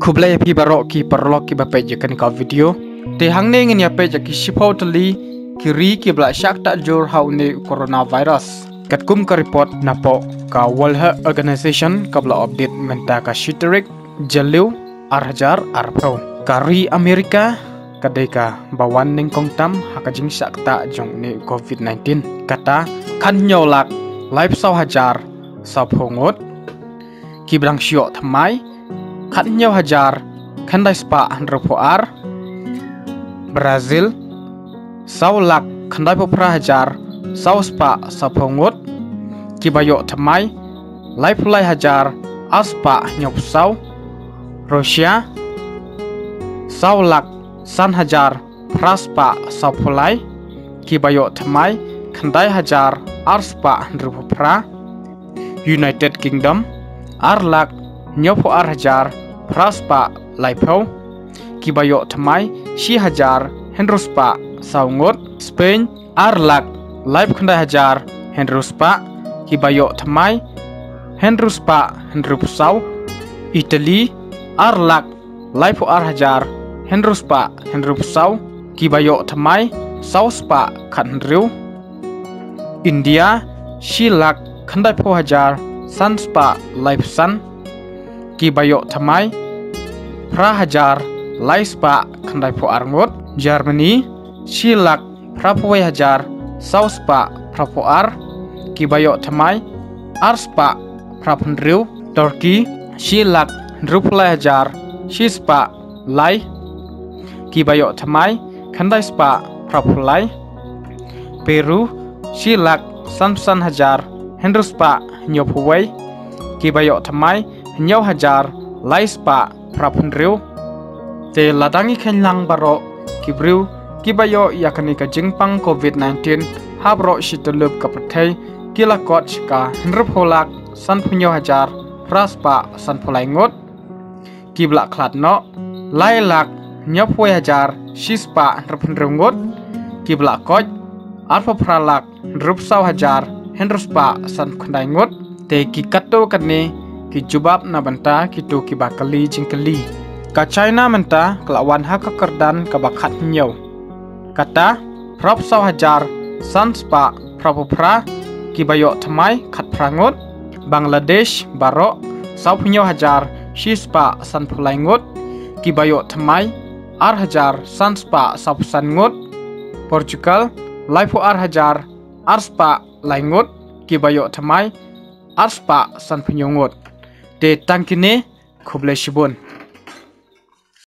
Kublai pi barok ki perlok ki bape jekan ka video. Te hang ne ngin ya pe jaki shipau tali kiri ki bla syak tak jor hau ne coronavirus. Kat kum ka report napo ka World Health Organization ka bla update menta ka shiterik jaliu arhajar arpro. Kari Amerika kadai ka bawan ning kong tam hakajing syak tak jong ne COVID-19. Kata kan nyolak live saw hajar saw phongot ki blang syok thamai kan nyaw hajar kan dai spa andropoar Brazil saw lak kan dai popra hajar saw spa saw phongot ki bayok thamai live lai hajar aspa nyaw saw Rusia saw lak san hajar praspa saw pulai ki bayok thamai kan dai hajar arspa andropopra United Kingdom arlak nyopo arhajar praspa laipo kibayok thamai shi hajar hendrospa saungot Spain arlak laip khandai hajar hendrospa kibayok thamai hendrospa hendrupsau Italy arlak laipo arhajar hendrospa hendrupsau kibayok thamai sauspa khandriu India shilak khandai po hajar sanspa life san ki bayok thamai pra hajar laispa khandai po arngot Germany shilak prapo hajar sauspa prapo ar ki bayok thamai arspa prapndriu Turkey shilak ndruplai hajar shispa lai ki bayok thamai khandai spa prapulai Peru shilak samsan hajar hendruspa nyopuwai ki bayok thamai nyaw hajar laispa prapundriu te ladangi khenlang baro kibriu ki bayo yakani ka jingpang COVID-19 habro shitulup ka pathai kila coach ka hendrupholak sanpunyo hajar praspa sanpulai ngot ki blak khlatno lailak nyopuwai hajar shispa hendrupundriu ngot ki blak coach arpa pralak hendrupsau hajar hendruspa san khandai ngot te ki katto kanne ki jubab na banta ki tu ki bakali jingkali ka China menta kelawan hak kerdan ka bakhat nyaw kata prop saw hajar sanspa propopra ki bayok thamai khat prangot Bangladesh baro saw punyo hajar shispa san phulai ngot ki bayok thamai ar hajar sanspa saw san ngot Portugal laipo ar hajar arspa laingot ki bayok thamai arspa san punyongot te tangkine kublai shibun